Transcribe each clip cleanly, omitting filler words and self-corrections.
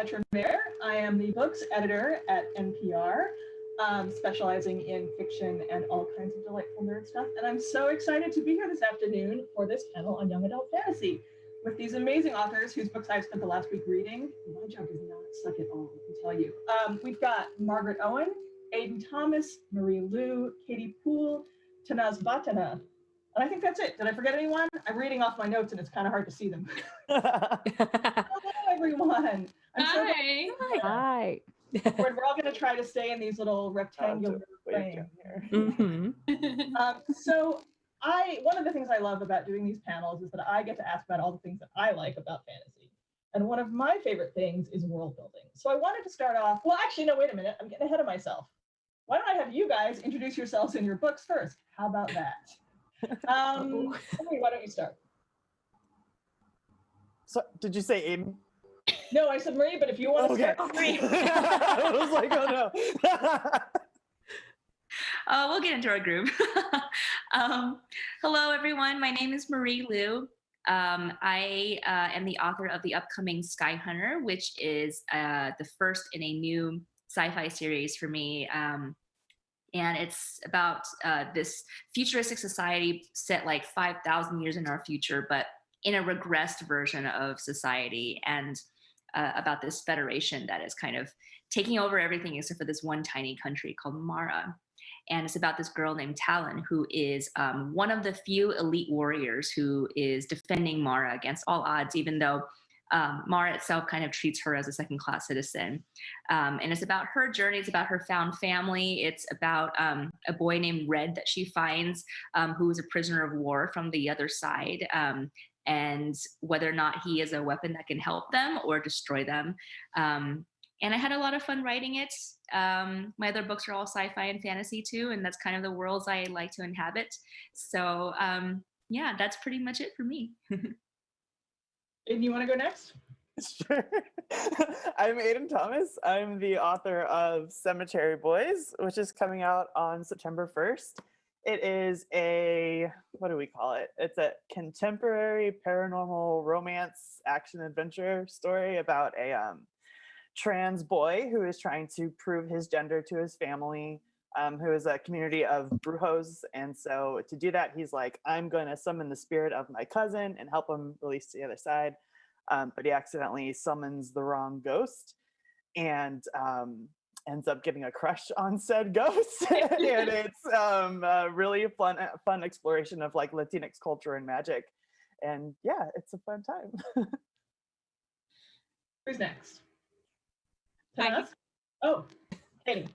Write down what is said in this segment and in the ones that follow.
Petrevere. I am the books editor at NPR, specializing in fiction and all kinds of delightful nerd stuff. And I'm so excited to be here this afternoon for this panel on young adult fantasy with these amazing authors whose books I've spent the last week reading. My job does not suck at all, I can tell you. We've got Margaret Owen, Aiden Thomas, Marie Liu, Katy Pool, Tanaz Bhathena. And I think that's it. Did I forget anyone? I'm reading off my notes and it's kind of hard to see them. Hello, everyone. Hi. We're all going to try to stay in these little rectangular frames here. So one of the things I love about doing these panels is that I get to ask about all the things that I like about fantasy. And one of my favorite things is world building. So I wanted to start off, well, actually, no, wait a minute. I'm getting ahead of myself. Why don't I have you guys introduce yourselves in your books first? How about that? Marie, why don't you start? So, did you say Aiden? No, I said Marie, but if you want to start, Marie. I was like, oh no. We'll get into our groove. Hello, everyone. My name is Marie Liu. I am the author of the upcoming Sky Hunter, which is the first in a new sci-fi series for me. And it's about this futuristic society set like 5,000 years in our future, but in a regressed version of society, and about this federation that is kind of taking over everything except for this one tiny country called Mara. And it's about this girl named Talon, who is one of the few elite warriors who is defending Mara against all odds, even though Mara itself kind of treats her as a second-class citizen. And it's about her journey. It's about her found family. It's about a boy named Red that she finds, who is a prisoner of war from the other side, and whether or not he is a weapon that can help them or destroy them. And I had a lot of fun writing it. My other books are all sci-fi and fantasy too, and that's kind of the worlds I like to inhabit. So yeah, that's pretty much it for me. And you want to go next? Sure. I'm Aiden Thomas. I'm the author of Cemetery Boys, which is coming out on September 1st. It is a, what do we call it? It's a contemporary paranormal romance action adventure story about a trans boy who is trying to prove his gender to his family, who is a community of brujos. And so to do that, he's like, I'm going to summon the spirit of my cousin and help him release the other side. But he accidentally summons the wrong ghost and ends up getting a crush on said ghost. And it's a really fun exploration of like Latinx culture and magic. And yeah, it's a fun time. Who's next? Tanaz? Oh, Katy.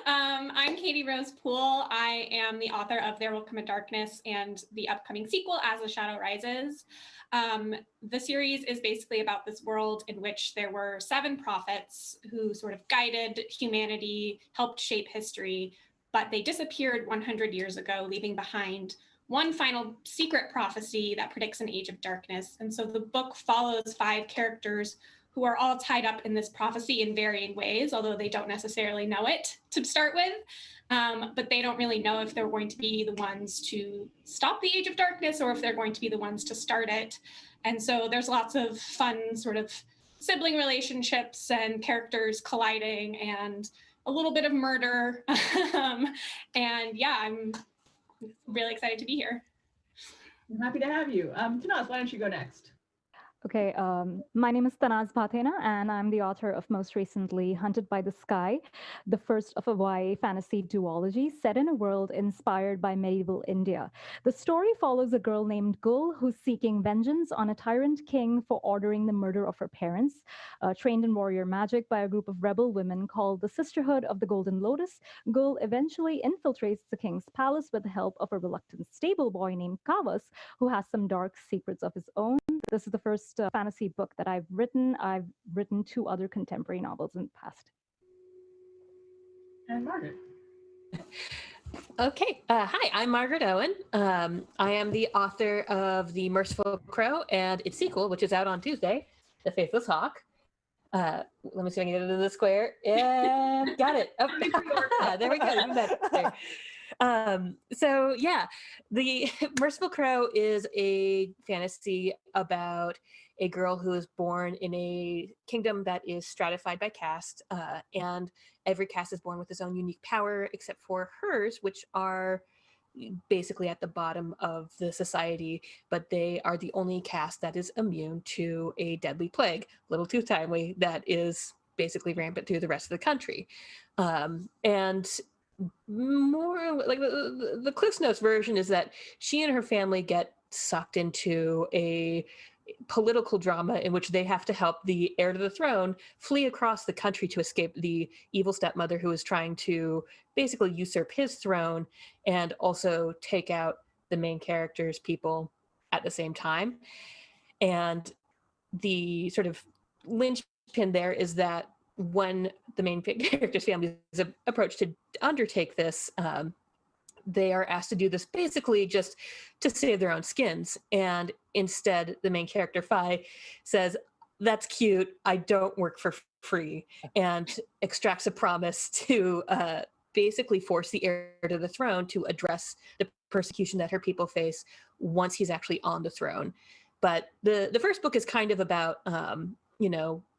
I'm Katy Rose Pool. I am the author of There Will Come a Darkness and the upcoming sequel, As the Shadow Rises. The series is basically about this world in which there were 7 prophets who sort of guided humanity, helped shape history, but they disappeared 100 years ago, leaving behind one final secret prophecy that predicts an age of darkness. And so the book follows 5 characters who are all tied up in this prophecy in varying ways, although they don't necessarily know it to start with. But they don't really know if they're going to be the ones to stop the age of darkness or if they're going to be the ones to start it. And so there's lots of fun sort of sibling relationships and characters colliding and a little bit of murder. And yeah, I'm really excited to be here. I'm happy to have you. Tanaz, why don't you go next? Okay, my name is Tanaz Bhathena, and I'm the author of most recently Hunted by the Sky, the first of a YA fantasy duology set in a world inspired by medieval India. The story follows a girl named Gul who's seeking vengeance on a tyrant king for ordering the murder of her parents. Trained in warrior magic by a group of rebel women called the Sisterhood of the Golden Lotus, Gul eventually infiltrates the king's palace with the help of a reluctant stable boy named Kavas, who has some dark secrets of his own. This is the first fantasy book that I've written. I've written 2 other contemporary novels in the past. And Margaret. Okay. Hi, I'm Margaret Owen. I am the author of The Merciful Crow and its sequel, which is out on Tuesday, The Faithless Hawk. Let me see if I can get it into the square. And got it. Oh, there we go. So yeah, The Merciful Crow is a fantasy about a girl who is born in a kingdom that is stratified by caste, and every caste is born with its own unique power, except for hers, which are basically at the bottom of the society, but they are the only caste that is immune to a deadly plague, little too timely, that is basically rampant through the rest of the country. And more like the Cliff's Notes version is that she and her family get sucked into a political drama in which they have to help the heir to the throne flee across the country to escape the evil stepmother who is trying to basically usurp his throne and also take out the main character's people at the same time. And the sort of linchpin there is that when the main character's family is approached to undertake this, they are asked to do this basically just to save their own skins. And instead, the main character, Phi, says, "That's cute. I don't work for free," and extracts a promise to basically force the heir to the throne to address the persecution that her people face once he's actually on the throne. But the first book is kind of about,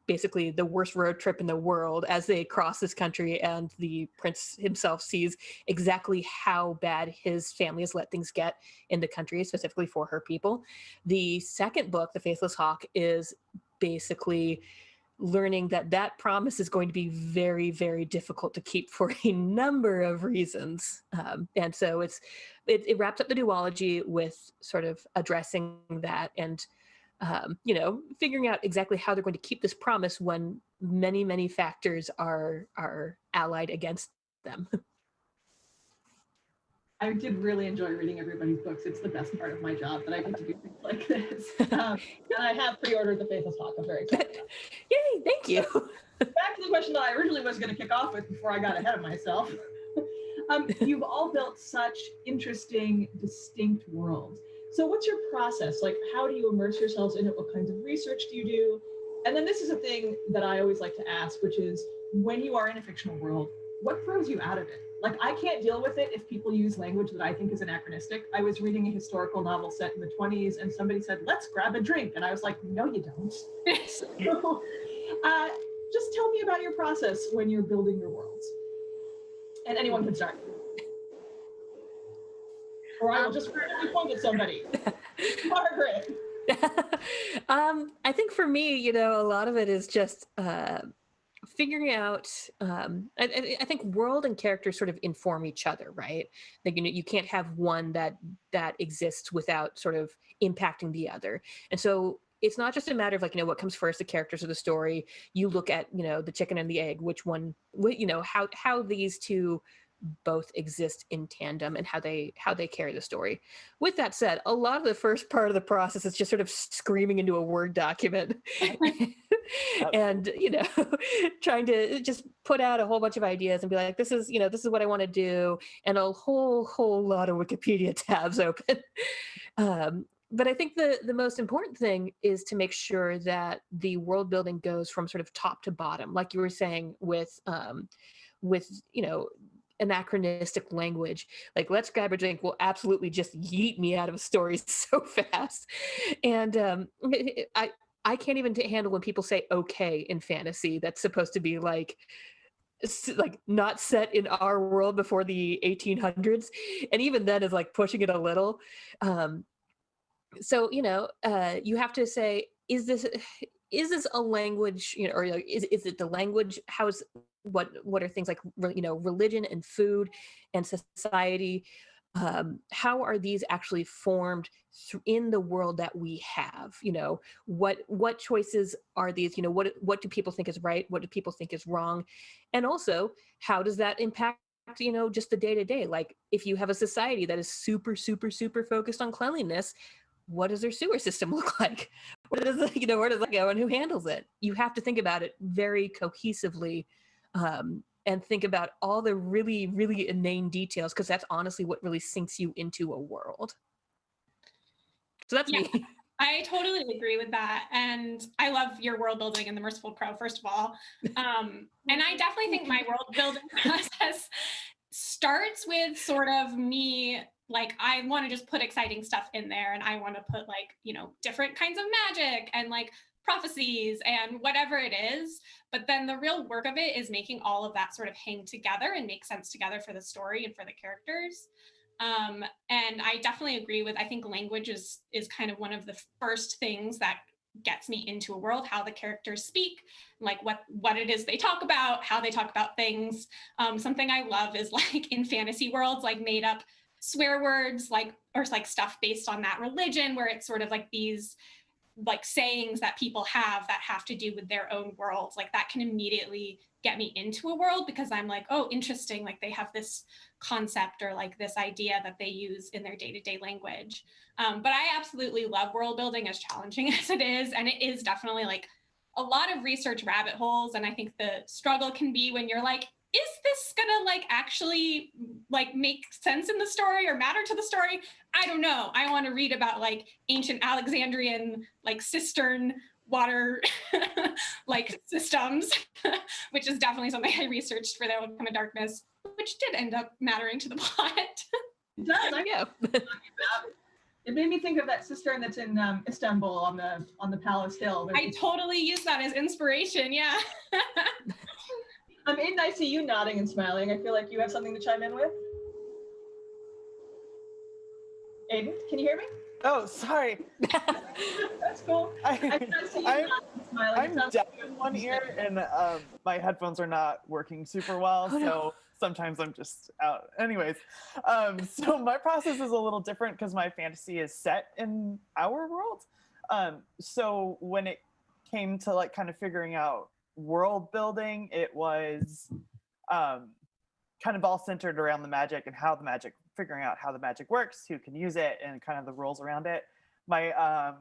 basically the worst road trip in the world as they cross this country, and the prince himself sees exactly how bad his family has let things get in the country, specifically for her people. The second book, The Faithless Hawk, is basically learning that that promise is going to be very, very difficult to keep for a number of reasons. And so it wraps up the duology with sort of addressing that and figuring out exactly how they're going to keep this promise when many, many factors are allied against them. I did really enjoy reading everybody's books. It's the best part of my job that I get to do things like this. And I have pre-ordered The Faithless Hawk. I'm very excited. Yay, thank you. Back to the question that I originally was going to kick off with before I got ahead of myself. You've all built such interesting, distinct worlds. So what's your process? Like, how do you immerse yourselves in it? What kinds of research do you do? And then this is a thing that I always like to ask, which is, when you are in a fictional world, what throws you out of it? Like, I can't deal with it if people use language that I think is anachronistic. I was reading a historical novel set in the 20s and somebody said, "Let's grab a drink." And I was like, no, you don't. So, just tell me about your process when you're building your worlds. And anyone can start. Or I will just randomly point at somebody. Margaret. I think for me, a lot of it is just figuring out. I think world and characters sort of inform each other, right? Like, you can't have one that exists without sort of impacting the other, and so it's not just a matter of what comes first, the characters or the story. You look at the chicken and the egg, which one, how these two both exist in tandem and how they carry the story. With that said, a lot of the first part of the process is just sort of screaming into a Word document and trying to just put out a whole bunch of ideas and be like, this is what I want to do, and a whole lot of Wikipedia tabs open. But I think the most important thing is to make sure that the world building goes from sort of top to bottom, like you were saying with anachronistic language. Like, "Let's grab a drink" will absolutely just yeet me out of a story so fast. And I can't even handle when people say "okay" in fantasy. That's supposed to be like not set in our world before the 1800s, and even then is like pushing it a little. So you have to say, is this a language, or is it the language? What are things like religion and food and society? How are these actually formed in the world that we have? What choices are these? What do people think is right? What do people think is wrong? And also, how does that impact just the day-to-day? Like, if you have a society that is super, super, super focused on cleanliness, what does their sewer system look like? Where does that go, and who handles it? You have to think about it very cohesively, and think about all the really, really inane details, because that's honestly what really sinks you into a world. So that's me. I totally agree with that. And I love your world building in The Merciful Crow, first of all. And I definitely think my world building process starts with sort of me, like, I want to just put exciting stuff in there, and I want to put, like, you know, different kinds of magic and like prophecies and whatever it is. But then the real work of it is making all of that sort of hang together and make sense together for the story and for the characters. And I definitely agree with, I think language is kind of one of the first things that gets me into a world, how the characters speak, like what it is they talk about, how they talk about things. Something I love is like in fantasy worlds, like made up swear words, like, or like stuff based on that religion, where it's sort of like these like sayings that people have to do with their own worlds. Like that can immediately get me into a world, because I'm like, oh, interesting. Like they have this concept or like this idea that they use in their day-to-day language. But I absolutely love world building, as challenging as it is. And it is definitely like a lot of research rabbit holes. And I think the struggle can be when you're like, is this gonna like actually like make sense in the story or matter to the story? I don't know. I want to read about like ancient Alexandrian like cistern water like systems, which is definitely something I researched for There Will Come a Darkness, which did end up mattering to the plot. It does. Yeah. It made me think of that cistern that's in Istanbul on the Palace Hill. I totally use that as inspiration. Yeah. Aiden, I see you nodding and smiling. I feel like you have something to chime in with. Aiden, can you hear me? Oh, sorry. That's cool. I see you nodding and smiling. I'm deaf in one ear, and my headphones are not working super well, so sometimes I'm just out. Anyways, so my process is a little different because my fantasy is set in our world. So when it came to like kind of figuring out world building, it was kind of all centered around the magic and how the magic, figuring out how the magic works, who can use it, and kind of the rules around it. My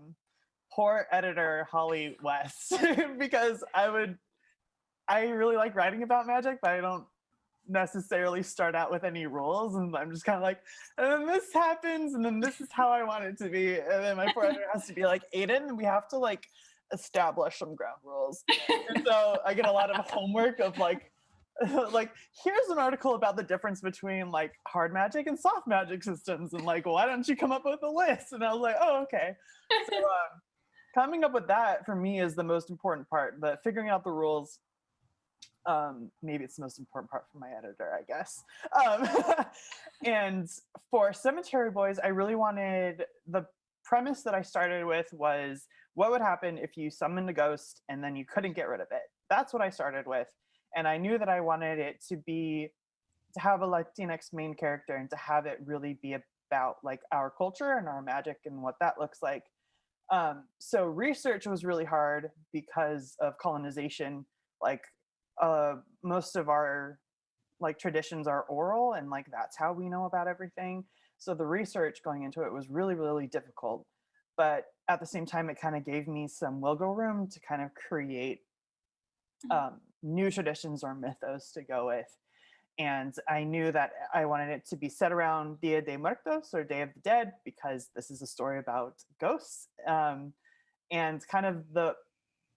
poor editor, Holly West, because I really like writing about magic, but I don't necessarily start out with any rules, and I'm just kind of like, and then this happens, and then this is how I want it to be, and then my poor editor has to be like, Aiden, we have to like establish some ground rules. And so I get a lot of homework of like here's an article about the difference between like hard magic and soft magic systems, and like, why don't you come up with a list? And I was like, oh, okay. So coming up with that for me is the most important part, but figuring out the rules, maybe it's the most important part for my editor, I guess. And for Cemetery Boys, I really wanted, the premise that I started with was, what would happen if you summoned a ghost and then you couldn't get rid of it? That's what I started with. And I knew that I wanted it to have a Latinx main character, and to have it really be about like our culture and our magic and what that looks like. So research was really hard because of colonization. Like most of our like traditions are oral, and like that's how we know about everything. So the research going into it was really, really difficult. But at the same time, it kind of gave me some wiggle room to kind of create new traditions or mythos to go with. And I knew that I wanted it to be set around Dia de Muertos, or Day of the Dead, because this is a story about ghosts. And kind of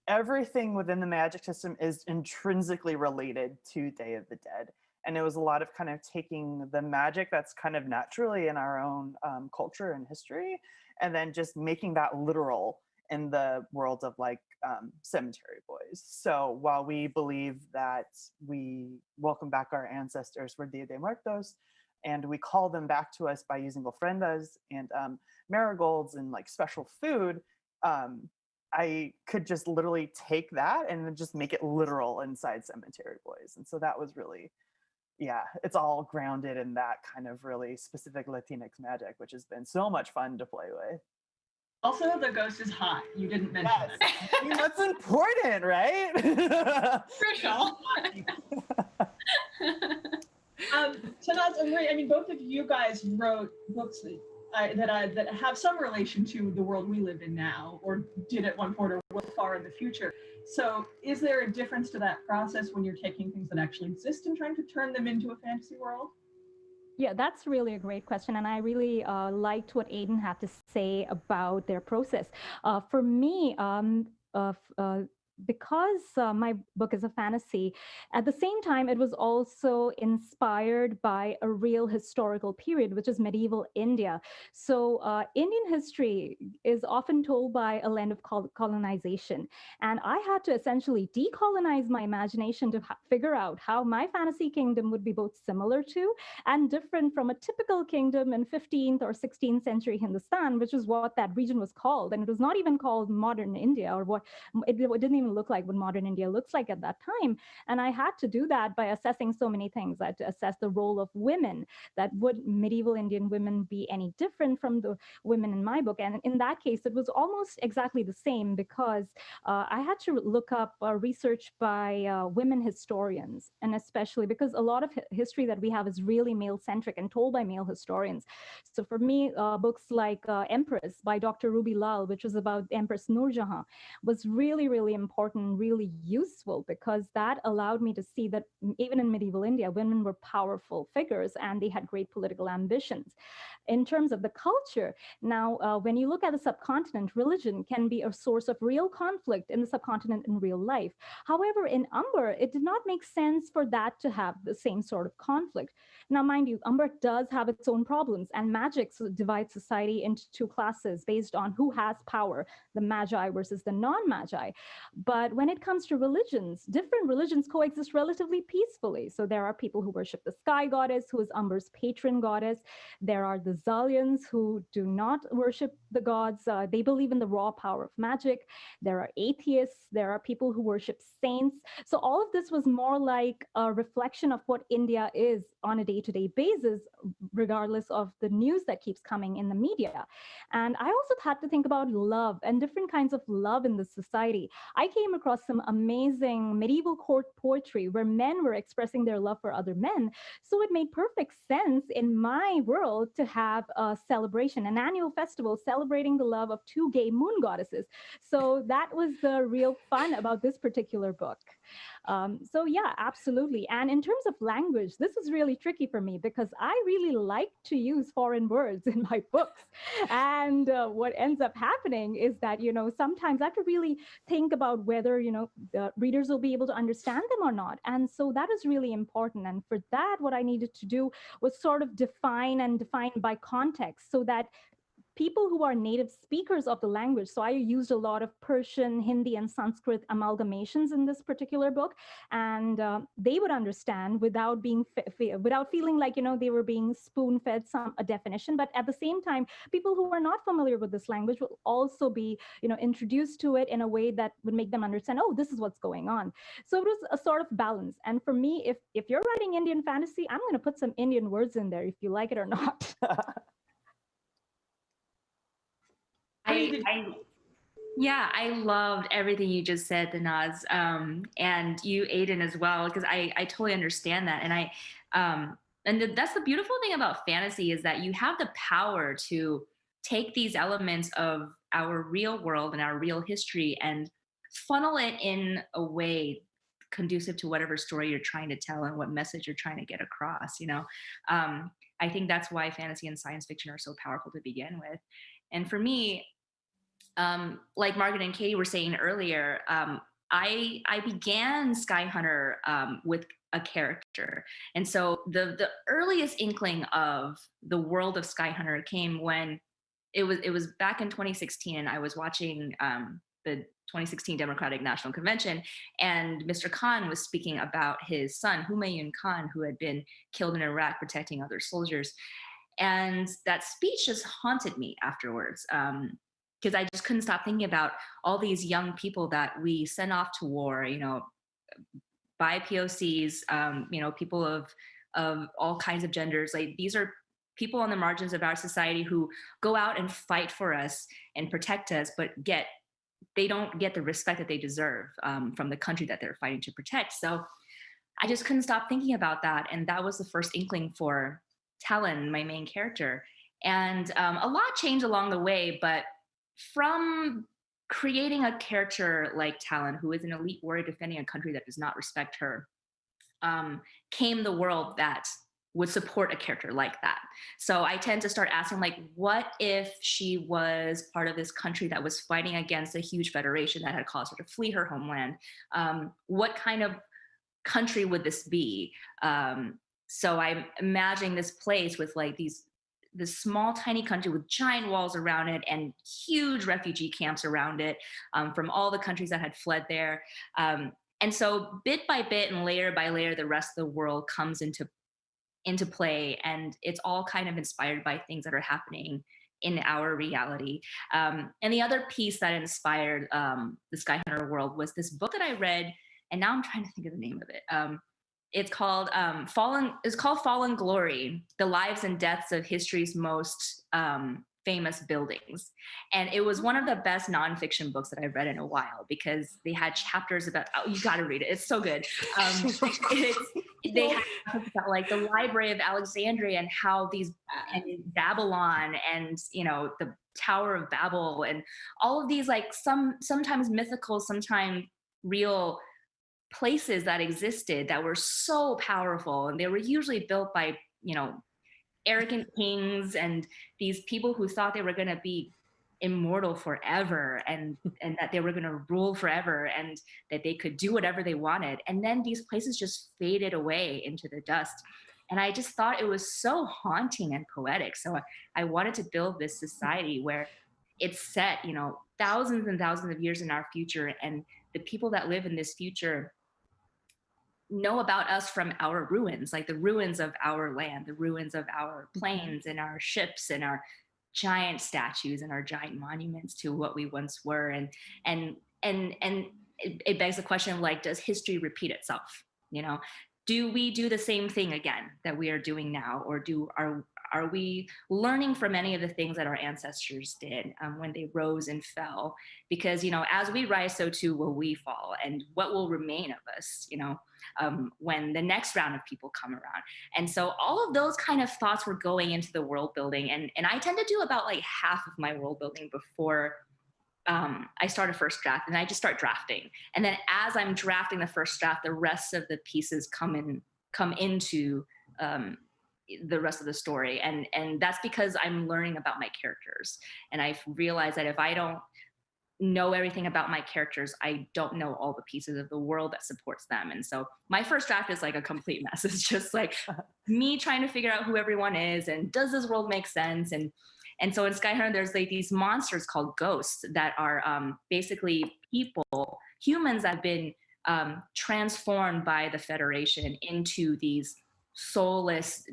everything within the magic system is intrinsically related to Day of the Dead. And it was a lot of kind of taking the magic that's kind of naturally in our own culture and history, and then just making that literal in the world of like Cemetery Boys. So while we believe that we welcome back our ancestors for Dia de Muertos, and we call them back to us by using ofrendas and marigolds and like special food, I could just literally take that and then just make it literal inside Cemetery Boys. And so that was really, yeah, it's all grounded in that kind of really specific Latinx magic, which has been so much fun to play with. Also, the ghost is hot. You didn't mention that. I mean, that's important, right? Crucial. Tanaz and Marie, I mean, both of you guys wrote books that have some relation to the world we live in now, or did at one point, or will far in the future. So is there a difference to that process when you're taking things that actually exist and trying to turn them into a fantasy world? Yeah, that's really a great question. And I really liked what Aiden had to say about their process. For me, because my book is a fantasy, at the same time, it was also inspired by a real historical period, which is medieval India. So Indian history is often told by a lens of colonization. And I had to essentially decolonize my imagination to figure out how my fantasy kingdom would be both similar to and different from a typical kingdom in 15th or 16th century Hindustan, which is what that region was called. And it was not even called modern India, or what it didn't even look like what modern India looks like at that time. And I had to do that by assessing so many things. I had to assess the role of women, that would medieval Indian women be any different from the women in my book? And in that case, it was almost exactly the same, because I had to look up research by women historians, and especially because a lot of history that we have is really male-centric and told by male historians. So for me, books like Empress by Dr. Ruby Lal, which was about Empress Noor Jahan, was really, really important, really useful, because that allowed me to see that even in medieval India, women were powerful figures and they had great political ambitions. In terms of the culture, now, when you look at the subcontinent, religion can be a source of real conflict in the subcontinent in real life. However, in Umber, it did not make sense for that to have the same sort of conflict. Now, mind you, Umber does have its own problems, and magic divides society into two classes based on who has power, the magi versus the non-magi. But when it comes to religions, different religions coexist relatively peacefully. So there are people who worship the sky goddess, who is Umber's patron goddess. There are the Zalians who do not worship the gods. They believe in the raw power of magic. There are atheists. There are people who worship saints. So all of this was more like a reflection of what India is on a day-to-day basis, regardless of the news that keeps coming in the media. And I also had to think about love and different kinds of love in the society. I came across some amazing medieval court poetry where men were expressing their love for other men. So it made perfect sense in my world to have a celebration, an annual festival celebrating the love of two gay moon goddesses. So that was the real fun about this particular book. So yeah, absolutely. And in terms of language, this was really tricky for me because I really like to use foreign words in my books. And what ends up happening is that, sometimes I have to really think about whether, the readers will be able to understand them or not. And so that is really important. And for that, what I needed to do was sort of define by context, so that people who are native speakers of the language. So I used a lot of Persian, Hindi, and Sanskrit amalgamations in this particular book, and they would understand without being without feeling like they were being spoon-fed a definition. But at the same time, people who are not familiar with this language will also be introduced to it in a way that would make them understand, oh, this is what's going on. So it was a sort of balance. And for me, if you're writing Indian fantasy, I'm going to put some Indian words in there, if you like it or not. I loved everything you just said, Tanaz, and you, Aiden, as well, because I totally understand that. And that's the beautiful thing about fantasy, is that you have the power to take these elements of our real world and our real history and funnel it in a way conducive to whatever story you're trying to tell and what message you're trying to get across. I think that's why fantasy and science fiction are so powerful to begin with. And for me, like Margaret and Katy were saying earlier, I began Sky Hunter with a character. And so the earliest inkling of the world of Sky Hunter came when it was back in 2016, and I was watching the 2016 Democratic National Convention, and Mr. Khan was speaking about his son, Humayun Khan, who had been killed in Iraq protecting other soldiers. And that speech just haunted me afterwards, because I just couldn't stop thinking about all these young people that we send off to war, by POCs, people of all kinds of genders. Like, these are people on the margins of our society who go out and fight for us and protect us, but they don't get the respect that they deserve from the country that they're fighting to protect. So I just couldn't stop thinking about that. And that was the first inkling for Talon, my main character. And a lot changed along the way, but from creating a character like Talon, who is an elite warrior defending a country that does not respect her, came the world that would support a character like that. So I tend to start asking, like, what if she was part of this country that was fighting against a huge federation that had caused her to flee her homeland? What kind of country would this be? So I'm imagining this place with like this small, tiny country with giant walls around it and huge refugee camps around it, from all the countries that had fled there. And so bit by bit and layer by layer, the rest of the world comes into play, and it's all kind of inspired by things that are happening in our reality. And the other piece that inspired the Sky Hunter world was this book that I read, and now I'm trying to think of the name of it. It's called Fallen Glory: The Lives and Deaths of History's Most Famous Buildings. And it was one of the best nonfiction books that I've read in a while, because they had chapters about, oh, you got to read it. It's so good. They had chapters about like the Library of Alexandria and how and Babylon and, you know, the Tower of Babel and all of these like sometimes mythical, sometimes real places that existed that were so powerful. And they were usually built by, you know, arrogant kings and these people who thought they were going to be immortal forever and that they were going to rule forever and that they could do whatever they wanted. And then these places just faded away into the dust. And I just thought it was so haunting and poetic. So I wanted to build this society where it's set, you know, thousands and thousands of years in our future, and the people that live in this future know about us from our ruins, like the ruins of our land, the ruins of our planes and our ships and our giant statues and our giant monuments to what we once were. And it begs the question of like, does history repeat itself? You know, do we do the same thing again that we are doing now, or are we learning from any of the things that our ancestors did when they rose and fell? Because, you know, as we rise, so too will we fall. And what will remain of us, you know, when the next round of people come around? And so all of those kind of thoughts were going into the world building. And I tend to do about like half of my world building before I start a first draft, and I just start drafting. And then as I'm drafting the first draft, the rest of the pieces come into the rest of the story. And that's because I'm learning about my characters. And I've realized that if I don't know everything about my characters, I don't know all the pieces of the world that supports them. And so my first draft is like a complete mess. It's just like me trying to figure out who everyone is and does this world make sense? And so in Sky Hunter, there's like these monsters called ghosts that are basically humans that have been transformed by the Federation into these soulless,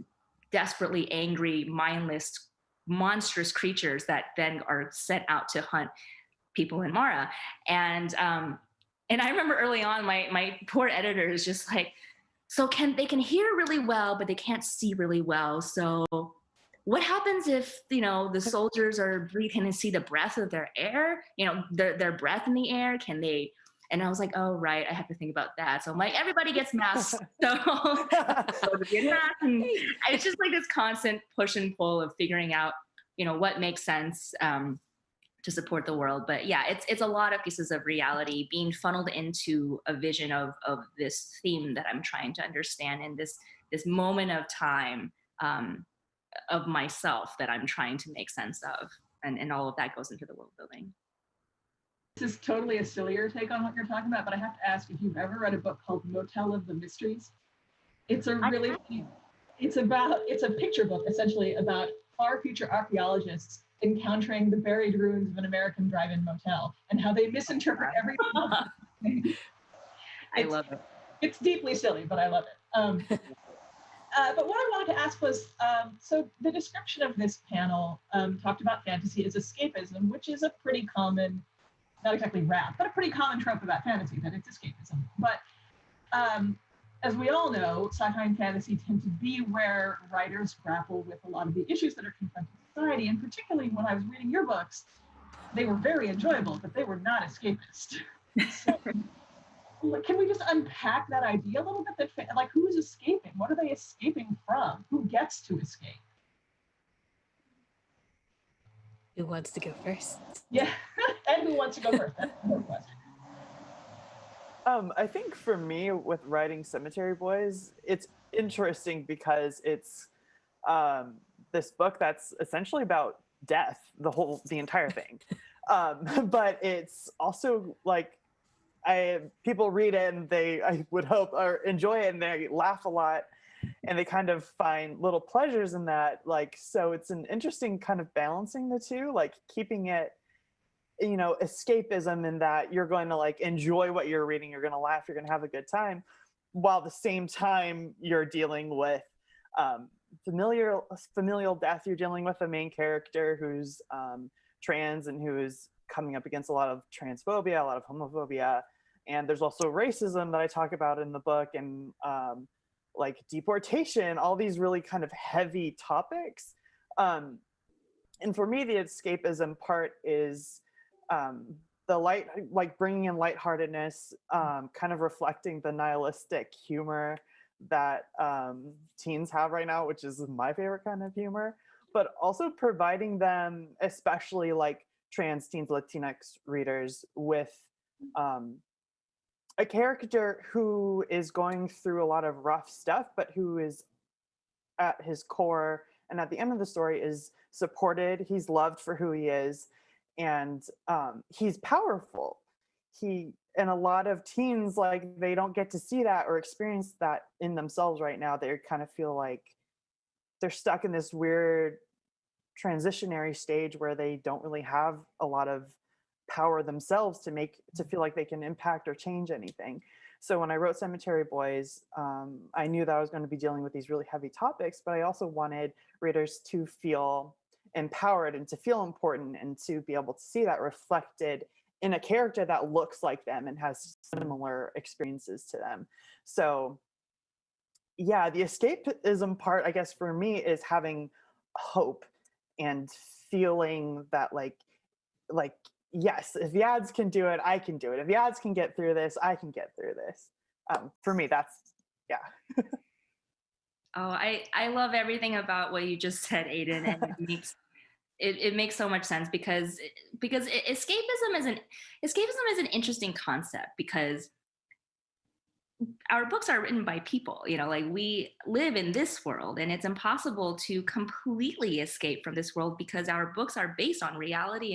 desperately angry, mindless, monstrous creatures that then are sent out to hunt people in Mara. And I remember early on, my poor editor is just like, so they can hear really well, but they can't see really well. So what happens if, you know, the soldiers are breathing and see the breath of their air, you know, their breath in the air? Can they? And I was like, oh, right, I have to think about that. So I'm like, everybody gets masks. So to get masks. And it's just like this constant push and pull of figuring out, you know, what makes sense to support the world. But yeah, it's a lot of pieces of reality being funneled into a vision of this theme that I'm trying to understand in this moment of time of myself that I'm trying to make sense of. And all of that goes into the world building. This is totally a sillier take on what you're talking about, but I have to ask if you've ever read a book called Motel of the Mysteries. It's a really, it's a picture book essentially about far future archaeologists encountering the buried ruins of an American drive-in motel and how they misinterpret everything. I love it. It's deeply silly, but I love it. But what I wanted to ask was, so the description of this panel talked about fantasy as escapism, which is a pretty common, not exactly rap, but a pretty common trope about fantasy, that it's escapism. But as we all know, sci-fi and fantasy tend to be where writers grapple with a lot of the issues that are confronting society. And particularly when I was reading your books, they were very enjoyable, but they were not escapist. So, can we just unpack that idea a little bit? That, like, who's escaping? What are they escaping from? Who gets to escape? Who wants to go first? Yeah, and who wants to go first? That's the question. I think for me with writing Cemetery Boys, it's interesting because it's this book that's essentially about death, the entire thing. But it's also like people read it and I would hope or enjoy it and they laugh a lot and they kind of find little pleasures in that. Like, so it's an interesting kind of balancing the two, like keeping it, you know, escapism in that you're going to like enjoy what you're reading, you're going to laugh, you're going to have a good time, while at the same time you're dealing with familial death. You're dealing with a main character who's trans and who is coming up against a lot of transphobia, a lot of homophobia, and there's also racism that I talk about in the book, and like deportation, all these really kind of heavy topics. And for me, the escapism part is the light, like bringing in lightheartedness, kind of reflecting the nihilistic humor that teens have right now, which is my favorite kind of humor, but also providing them, especially like trans teens, Latinx readers, with a character who is going through a lot of rough stuff, but who is at his core and at the end of the story is supported, he's loved for who he is, and he's powerful. And a lot of teens, like, they don't get to see that or experience that in themselves right now. They kind of feel like they're stuck in this weird transitionary stage where they don't really have a lot of power themselves to feel like they can impact or change anything. So when I wrote Cemetery Boys, I knew that I was going to be dealing with these really heavy topics, but I also wanted readers to feel empowered and to feel important and to be able to see that reflected in a character that looks like them and has similar experiences to them. So yeah, the escapism part, I guess, for me is having hope and feeling that like, yes, if the ads can do it, I can do it. If the ads can get through this, I can get through this. For me, that's, yeah. Oh, I love everything about what you just said, Aiden, and it makes so much sense because escapism is an interesting concept, because our books are written by people, you know, like we live in this world and it's impossible to completely escape from this world because our books are based on reality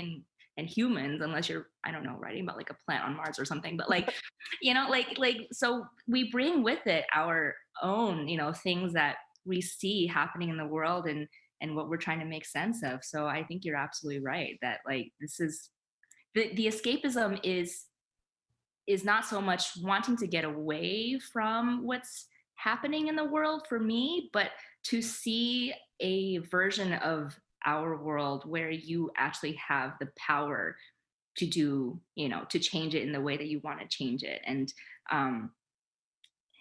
and humans, unless you're, I don't know, writing about like a plant on Mars or something, but like, you know, like, so we bring with it our own, you know, things that we see happening in the world and what we're trying to make sense of. So I think you're absolutely right that like, this is, the escapism is not so much wanting to get away from what's happening in the world for me, but to see a version of our world where you actually have the power to do, you know, to change it in the way that you want to change it. And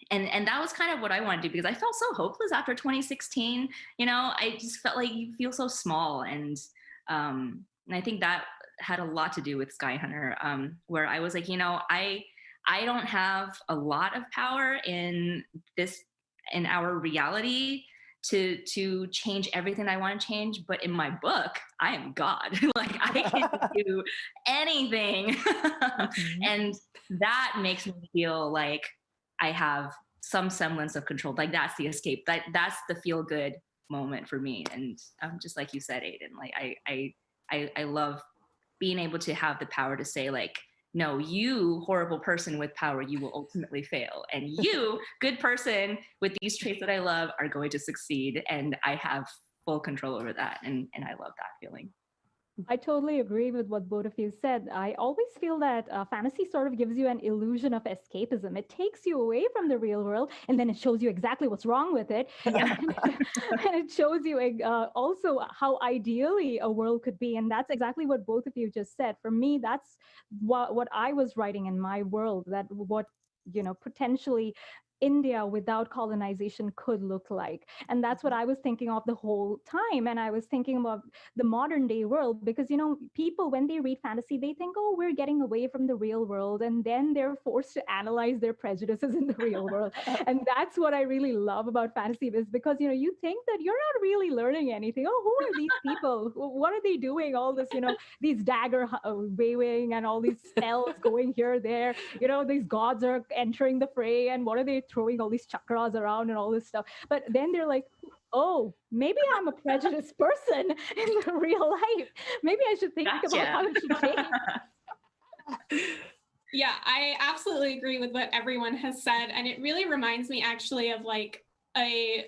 that was kind of what I wanted to do, because I felt so hopeless after 2016. You know, I just felt like you feel so small. And I think that had a lot to do with Sky Hunter, where I was like, you know, I don't have a lot of power in our reality to change everything I want to change, but in my book, I am God. Like I can do anything. And that makes me feel like I have some semblance of control. Like that's the escape. That's the feel good moment for me. And just like you said, Aiden, like I love being able to have the power to say like, no, you horrible person with power, you will ultimately fail. And you, good person with these traits that I love, are going to succeed. And I have full control over that. And I love that feeling. I totally agree with what both of you said. I always feel that fantasy sort of gives you an illusion of escapism. It takes you away from the real world, and then it shows you exactly what's wrong with it. Yeah. And it shows you also how ideally a world could be. And that's exactly what both of you just said. For me, that's what I was writing in my world, that what, you know, potentially India without colonization could look like. And that's what I was thinking of the whole time. And I was thinking about the modern day world, because, you know, people, when they read fantasy, they think, oh, we're getting away from the real world. And then they're forced to analyze their prejudices in the real world. And that's what I really love about fantasy, is because, you know, you think that you're not really learning anything. Oh, who are these people? What are they doing? All this, you know, these dagger waving and all these spells going here, there, you know, these gods are entering the fray. And what are they throwing all these chakras around and all this stuff. But then they're like, oh, maybe I'm a prejudiced person in the real life. Maybe I should think about how it should change. Yeah, I absolutely agree with what everyone has said. And it really reminds me actually of like an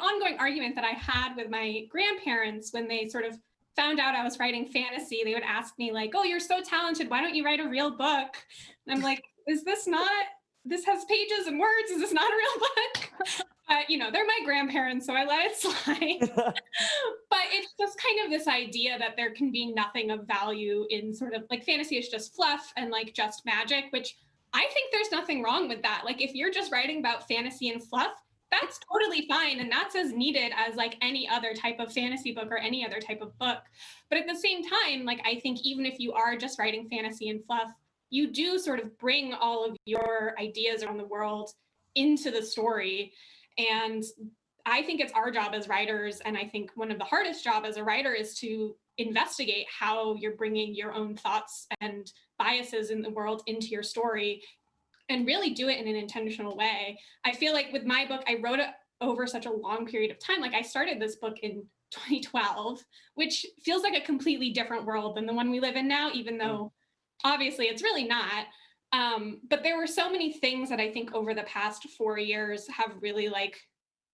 ongoing argument that I had with my grandparents when they sort of found out I was writing fantasy. They would ask me like, oh, you're so talented. Why don't you write a real book? And I'm like, this has pages and words. Is this not a real book? But, you know, they're my grandparents, so I let it slide. But it's just kind of this idea that there can be nothing of value in sort of like fantasy is just fluff and like just magic, which I think there's nothing wrong with that. Like if you're just writing about fantasy and fluff, that's totally fine. And that's as needed as like any other type of fantasy book or any other type of book. But at the same time, like I think even if you are just writing fantasy and fluff, you do sort of bring all of your ideas around the world into the story. And I think it's our job as writers, and I think one of the hardest job as a writer is to investigate how you're bringing your own thoughts and biases in the world into your story and really do it in an intentional way. I feel like with my book, I wrote it over such a long period of time. Like I started this book in 2012, which feels like a completely different world than the one we live in now, even though obviously it's really not. But there were so many things that I think over the past 4 years have really like,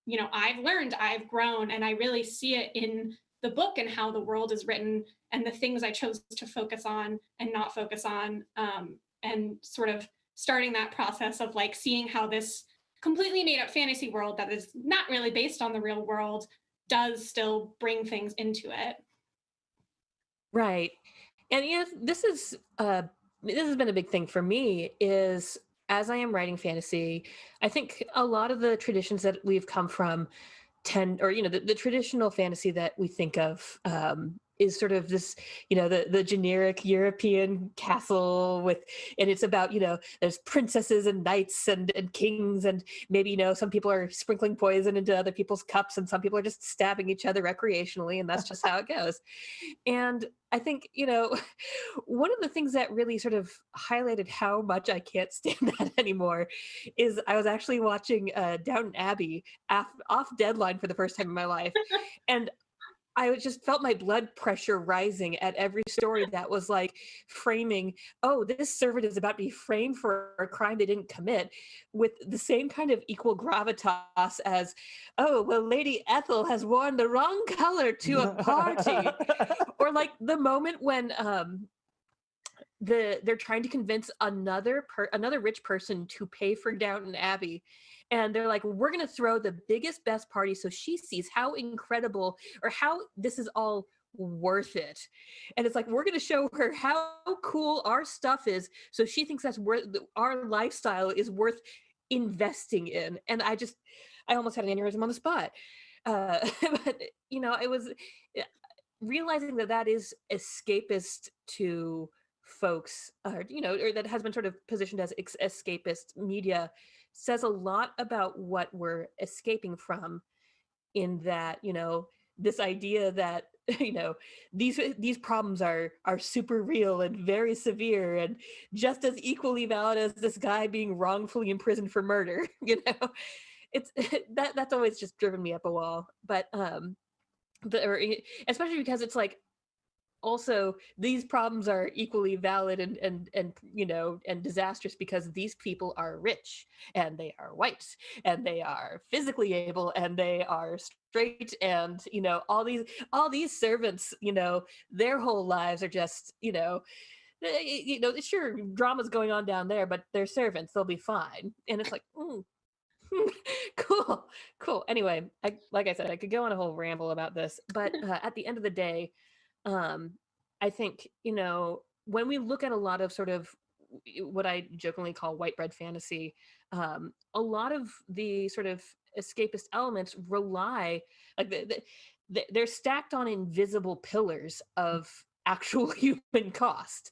you know, I've learned, I've grown, and I really see it in the book and how the world is written and the things I chose to focus on and not focus on, and sort of starting that process of like seeing how this completely made up fantasy world that is not really based on the real world does still bring things into it. Right. And you know, this has been a big thing for me is as I am writing fantasy, I think a lot of the traditions that we've come from the traditional fantasy that we think of is sort of this, you know, the generic European castle and it's about, you know, there's princesses and knights and kings, and maybe, you know, some people are sprinkling poison into other people's cups and some people are just stabbing each other recreationally, and that's just how it goes. And I think, you know, one of the things that really sort of highlighted how much I can't stand that anymore is I was actually watching Downton Abbey off deadline for the first time in my life. And I just felt my blood pressure rising at every story that was like framing, oh, this servant is about to be framed for a crime they didn't commit, with the same kind of equal gravitas as, oh, well, Lady Ethel has worn the wrong color to a party. Or like the moment when they're trying to convince another rich person to pay for Downton Abbey. And they're like, we're going to throw the biggest, best party so she sees how incredible or how this is all worth it. And it's like, we're going to show her how cool our stuff is so she thinks that's worth, our lifestyle is worth investing in. And I almost had an aneurysm on the spot. But, you know, it was realizing that is escapist to folks, you know, or that has been sort of positioned as escapist media, says a lot about what we're escaping from, in that, you know, this idea that, you know, these problems are super real and very severe and just as equally valid as this guy being wrongfully imprisoned for murder. You know, it's that's always just driven me up a wall. But especially because it's like, also these problems are equally valid and you know, and disastrous because these people are rich and they are white and they are physically able and they are straight, and you know, all these servants, you know, their whole lives are just, you know, sure, drama's going on down there, but they're servants, they'll be fine. And it's like, cool. Anyway, like I said, I could go on a whole ramble about this, but at the end of the day, I think, you know, when we look at a lot of sort of what I jokingly call white bread fantasy, a lot of the sort of escapist elements rely, like they're stacked on invisible pillars of actual human cost,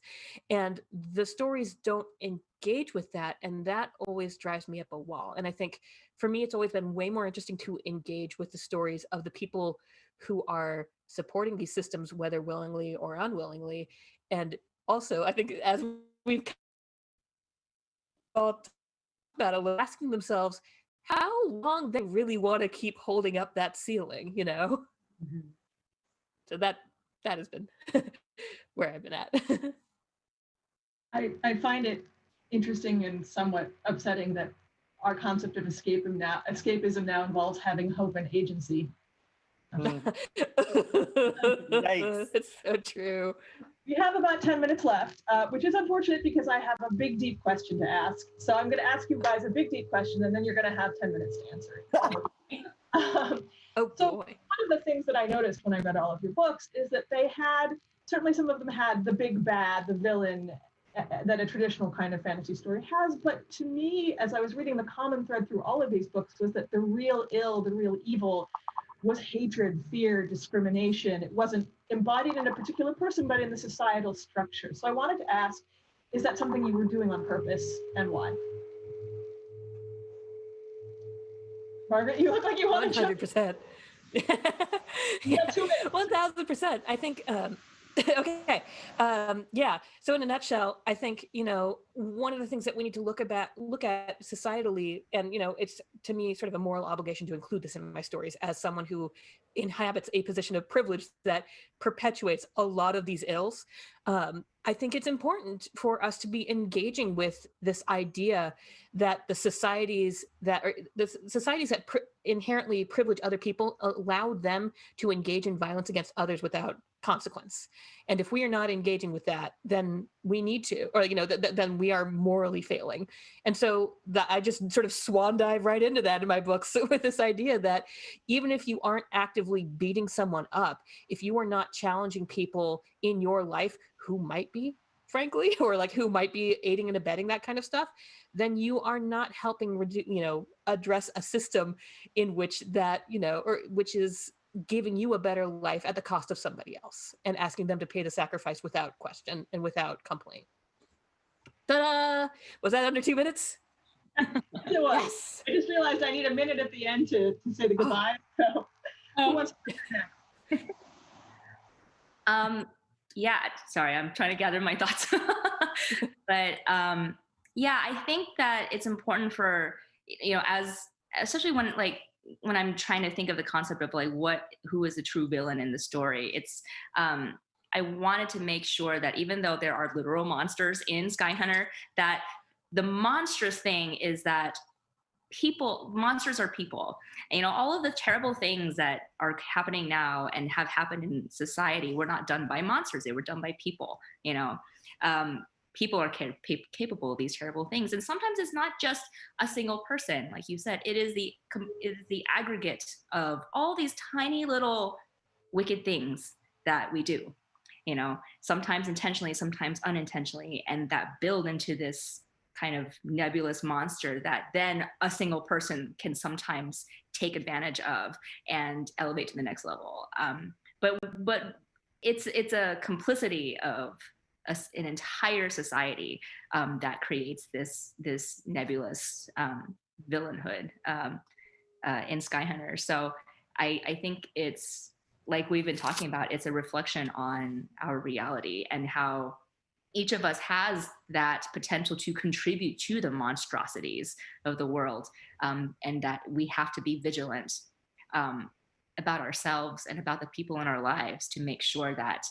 and the stories don't engage with that, and that always drives me up a wall. And I think for me, it's always been way more interesting to engage with the stories of the people who are supporting these systems, whether willingly or unwillingly. And also, I think as we've talked about, asking themselves, how long they really want to keep holding up that ceiling, you know? Mhm. So that has been where I've been at. I find it interesting and somewhat upsetting that our concept of escapism now involves having hope and agency. Yikes. It's so true. We have about 10 minutes left, which is unfortunate because I have a big, deep question to ask. So I'm going to ask you guys a big, deep question, and then you're going to have 10 minutes to answer it. Oh So boy. one of the things that I noticed when I read all of your books is that they had, certainly some of them had the big bad, the villain that a traditional kind of fantasy story has. But to me, as I was reading, the common thread through all of these books was that the real ill, the real evil was hatred, fear, discrimination. It wasn't embodied in a particular person, but in the societal structure. So I wanted to ask, is that something you were doing on purpose, and why? Margaret, you look like you want to jump. 100%. You have 2 minutes. 1000%. I think, okay. Yeah. So in a nutshell, I think, you know, one of the things that we need to look at societally, and, you know, it's to me sort of a moral obligation to include this in my stories as someone who inhabits a position of privilege that perpetuates a lot of these ills. I think it's important for us to be engaging with this idea that the societies that inherently privilege other people allow them to engage in violence against others without consequence. And if we are not engaging with that, then we need to, or, you know, then we are morally failing. And so I just sort of swan dive right into that in my books with this idea that even if you aren't actively beating someone up, if you are not challenging people in your life who might be, frankly, or like who might be aiding and abetting that kind of stuff, then you are not helping, you know, address a system in which that, you know, or which is giving you a better life at the cost of somebody else and asking them to pay the sacrifice without question and without complaint. Ta-da! Was that under 2 minutes? It was. Yes. I just realized I need a minute at the end to say the goodbye. So who wants to next? Yeah, sorry, I'm trying to gather my thoughts. But yeah, I think that it's important for, you know, especially when I'm trying to think of the concept of like who is the true villain in the story. It's I wanted to make sure that even though there are literal monsters in Skyhunter, that the monstrous thing is that monsters are people. And, you know, all of the terrible things that are happening now and have happened in society were not done by monsters. They were done by people, you know. People are capable of these terrible things. And sometimes it's not just a single person. Like you said, it is the aggregate of all these tiny little wicked things that we do, you know, sometimes intentionally, sometimes unintentionally, and that build into this kind of nebulous monster that then a single person can sometimes take advantage of and elevate to the next level. But it's a complicity of an entire society that creates this nebulous villainhood in Skyhunter. So I think it's, like we've been talking about, it's a reflection on our reality and how each of us has that potential to contribute to the monstrosities of the world, and that we have to be vigilant about ourselves and about the people in our lives to make sure that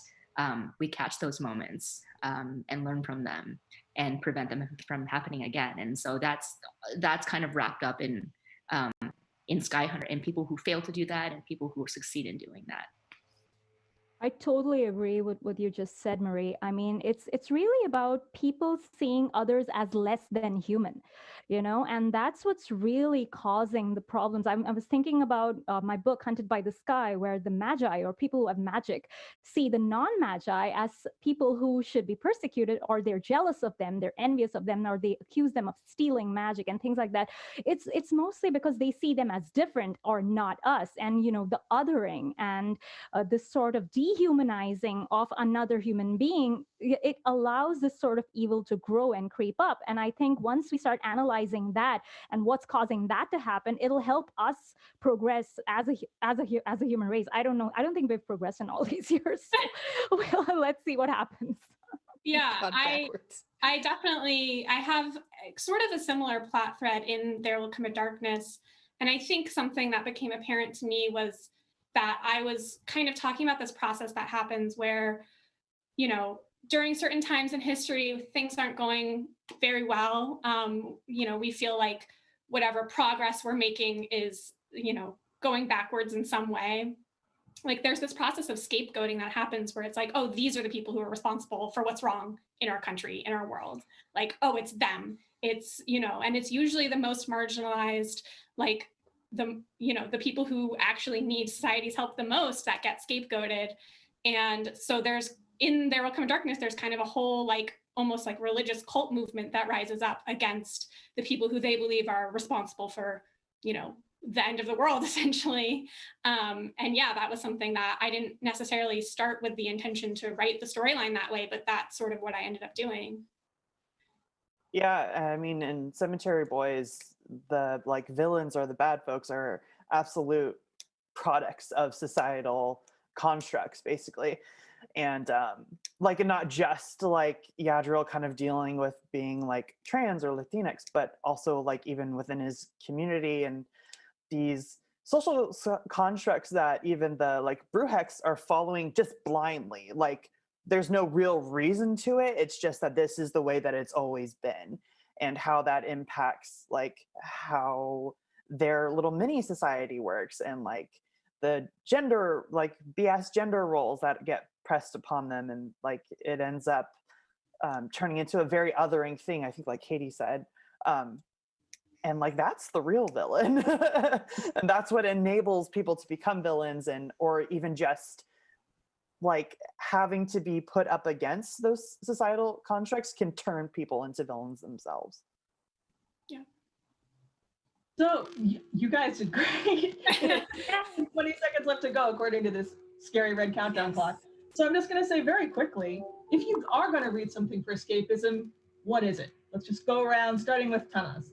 we catch those moments and learn from them and prevent them from happening again. And so that's kind of wrapped up in Skyhunter, and people who fail to do that and people who succeed in doing that. I totally agree with what you just said, Marie. I mean, it's really about people seeing others as less than human, you know, and that's what's really causing the problems. I was thinking about my book, Hunted by the Sky, where the Magi, or people who have magic, see the non-Magi as people who should be persecuted, or they're jealous of them, they're envious of them, or they accuse them of stealing magic and things like that. It's mostly because they see them as different or not us, and, you know, the othering and this sort of dehumanizing of another human being, it allows this sort of evil to grow and creep up. And I think once we start analyzing that and what's causing that to happen, it'll help us progress as a human race. I don't know. I don't think we've progressed in all these years. So well, let's see what happens. Yeah, I have sort of a similar plot thread in There Will Come a Darkness. And I think something that became apparent to me was that I was kind of talking about this process that happens where, you know, during certain times in history, things aren't going very well. You know, we feel like whatever progress we're making is, you know, going backwards in some way. Like there's this process of scapegoating that happens where it's like, oh, these are the people who are responsible for what's wrong in our country, in our world. Like, oh, it's them. It's, you know, and it's usually the most marginalized, like the, you know, the people who actually need society's help the most that get scapegoated. And so there's, in There Will Come a Darkness, there's kind of a whole like almost like religious cult movement that rises up against the people who they believe are responsible for, you know, the end of the world, essentially. And yeah, that was something that I didn't necessarily start with the intention to write the storyline that way, but that's sort of what I ended up doing. Yeah, I mean, in Cemetery Boys, the like villains or the bad folks are absolute products of societal constructs, basically. And like, not just like Yadriel kind of dealing with being like trans or Latinx, but also like even within his community and these social constructs that even the like Brewhex are following just blindly. Like there's no real reason to it. It's just that this is the way that it's always been, and how that impacts like how their little mini society works, and like the gender, like BS gender roles that get pressed upon them, and like it ends up turning into a very othering thing, I think, like Katie said. And like that's the real villain. And that's what enables people to become villains, and or even just like having to be put up against those societal constructs can turn people into villains themselves. Yeah. So you guys did great. 20 seconds left to go according to this scary red countdown clock. So I'm just going to say very quickly, if you are going to read something for escapism, what is it? Let's just go around, starting with Tanaz.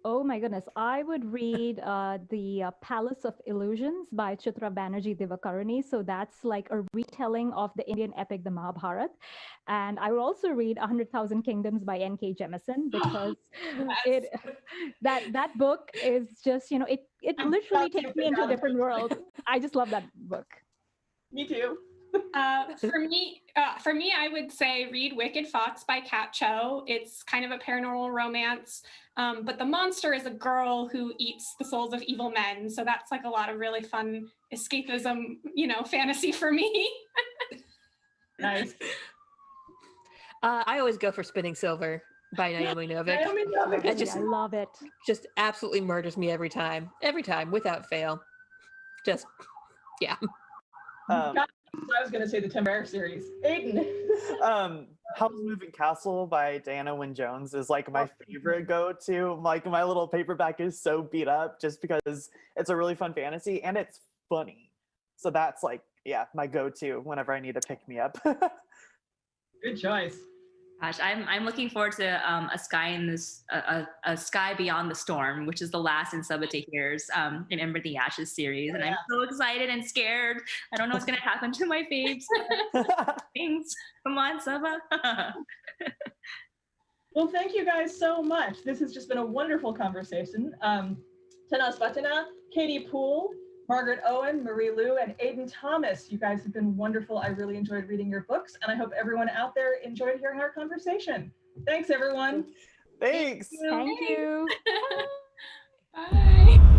Oh my goodness. I would read the Palace of Illusions by Chitra Banerjee Divakaruni. So that's like a retelling of the Indian epic, the Mahabharata. And I would also read 100,000 Kingdoms by N.K. Jemisin, because that book is just, you know, it literally takes me into a different world. I just love that book. Me too. For me, I would say read Wicked Fox by Kat Cho. It's kind of a paranormal romance, but the monster is a girl who eats the souls of evil men. So that's like a lot of really fun escapism, you know, fantasy for me. Nice. I always go for Spinning Silver by Naomi Novik. Naomi Novik. I love it. Just absolutely murders me every time, without fail. Just, yeah. I was going to say the Tim Bear series. Aiden. Hell's Moving Castle by Diana Wynne Jones is like my favorite go-to. Like my little paperback is so beat up just because it's a really fun fantasy and it's funny. So that's like, yeah, my go-to whenever I need to pick me up. Good choice. Gosh, I'm looking forward to a sky in this a sky beyond the storm, which is the last in Saba Tahir's in Ember the Ashes series, and I'm so excited and scared. I don't know what's gonna happen to my faves. Things, come on, Saba. Well, thank you guys so much. This has just been a wonderful conversation. Tanaz Bhathena, Katy Pool, Margaret Owen, Marie Lu, and Aiden Thomas. You guys have been wonderful. I really enjoyed reading your books, and I hope everyone out there enjoyed hearing our conversation. Thanks, everyone. Thanks. Thank you. Bye.